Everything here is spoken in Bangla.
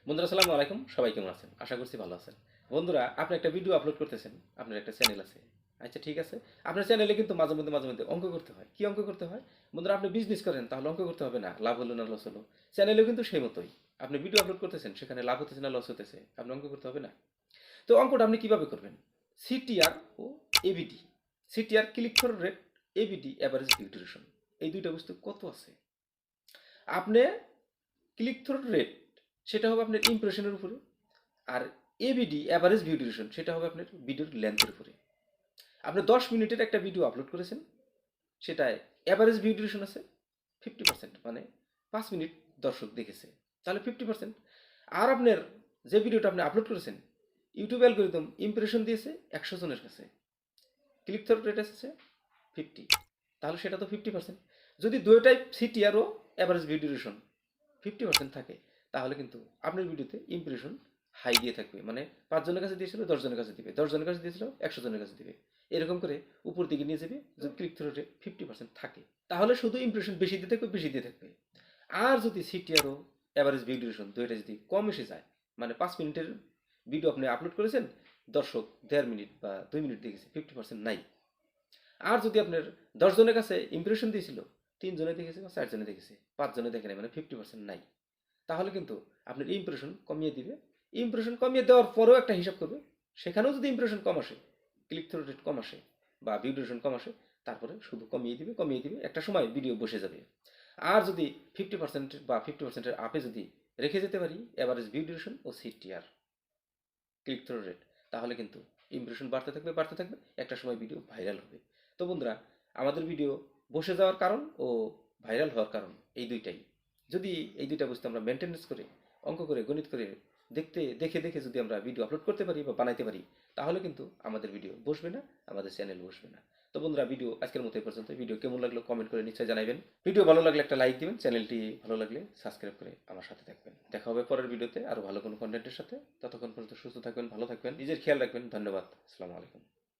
বন্ধুরা আসসালামু আলাইকুম, সবাই কেমন আছেন? আশা করছি ভালো আছেন। বন্ধুরা, আপনি একটা ভিডিও আপলোড করতেছেন, আপনার একটা চ্যানেল আছে। আচ্ছা ঠিক আছে। আপনার চ্যানেলে কিন্তু মাঝে মধ্যে অঙ্ক করতে হয়। কি অঙ্ক করতে হয়? বন্ধুরা, আপনি বিজনেস করেন তাহলে অঙ্ক করতে হবে না। লাভ হলো না লস হলো। চ্যানেলেও কিন্তু সেই মতোই। আপনি ভিডিও আপলোড করতেছেন, সেখানে লাভ হতেছে না লস হতেছে। আপনি অঙ্ক করতে হবে না। তো অঙ্কটা আপনি কিভাবে করবেন? সিটিআর ও ABD. CTR click through rate, ABD average view duration. এই দুইটা বস্তু কত আছে? আপনি ক্লিক থ্রু রেট সেটা হবে আপনার ইমপ্রেশনের উপরে, আর এবিডি অ্যাভারেজ ভিউ ডিউরেশন সেটা হবে আপনার ভিডিওর লেন্থের উপরে। আপনি 10 মিনিটের একটা ভিডিও আপলোড করেছেন, সেটায় অ্যাভারেজ ভিউ ডিউরেশন আছে 50%, মানে 5 মিনিট দর্শক দেখেছে, তাহলে 50%। আর আপনার যে ভিডিওটা আপনি আপলোড করেছেন, ইউটিউব অ্যালগরিদম ইমপ্রেশন দিয়েছে 100 জনের কাছে, ক্লিক থ্রু রেট এসেছে 50, তাহলে সেটা তো 50%। যদি দুইটাই সিটিআর ও অ্যাভারেজ ভিউ ডিউরেশন 50% থাকে, তাহলে কিন্তু আপনার ভিডিওতে ইমপ্রেশন হাই দিয়ে থাকবে, মানে 5 জনের কাছে দিয়েছিল 10 জনের কাছে দিবে, 10 জনের কাছে দিয়েছিল 100 জনের কাছে দিবে, এরকম করে উপর দিকে নিয়ে যাবে। যদি ক্লিক থ্রু রেট 50% থাকে, তাহলে শুধু ইমপ্রেশন বেশি দিয়ে থাকবে, বেশি দিয়ে থাকবে। আর যদি সিটিআর ও অ্যাভারেজ ভিউ ডিউরেশন দুইটা যদি কম এসে যায়, মানে 5 মিনিটের ভিডিও আপনি আপলোড করেছেন, দর্শক 1.5 মিনিট বা 2 মিনিট দেখেছে, 50% নাই। আর যদি আপনার 10 জনের কাছে ইমপ্রেশন দিয়েছিল, 3 জনে দেখেছে বা 4 জনে দেখেছে, 5 জনে দেখে নাই, মানে 50% নাই, তাহলে কিন্তু আপনার ইমপ্রেশন কমিয়ে দিবে। ইমপ্রেশন কমিয়ে দেওয়ার পরেও একটা হিসাব করবে, সেখানেও যদি ইমপ্রেশন কম আসে, ক্লিক থ্রু রেট কম আসে বা ভিউ ডিউরেশন কম আসে, তারপরে শুধু কমিয়ে দিবে, একটা সময় ভিডিও বসে যাবে। আর যদি 50% বা 50%-এর আপে যদি রেখে যেতে পারি অ্যাভারেজ ভিউ ডিউরেশন ও সিটিআর ক্লিক থ্রু রেট, তাহলে কিন্তু ইমপ্রেশন বাড়তে থাকবে, একটা সময় ভিডিও ভাইরাল হবে। তো বন্ধুরা, আমাদের ভিডিও বসে যাওয়ার কারণ ও ভাইরাল হওয়ার কারণ এই দুইটাই। যদি এই দুইটা বস্তু আমরা মেনটেনেন্স করে, অঙ্ক করে, গণিত করে, দেখে যদি আমরা ভিডিও আপলোড করতে পারি বা বানাইতে পারি, তাহলে কিন্তু আমাদের ভিডিও বসবে না, আমাদের চ্যানেল বসবে না। তো বন্ধুরা, ভিডিও আজকের মতো এই পর্যন্ত। ভিডিও কেমন লাগলো কমেন্ট করে নিশ্চয়ই জানাবেন। ভিডিও ভালো লাগলে একটা লাইক দিবেন, চ্যানেলটি ভালো লাগলে সাবস্ক্রাইব করে আমার সাথে থাকবেন। দেখা হবে পরের ভিডিওতে আরো ভালো কোনো কন্টেন্টের সাথে। ততক্ষণ পর্যন্ত সুস্থ থাকবেন, ভালো থাকবেন, নিজের খেয়াল রাখবেন। ধন্যবাদ। আসসালামু আলাইকুম।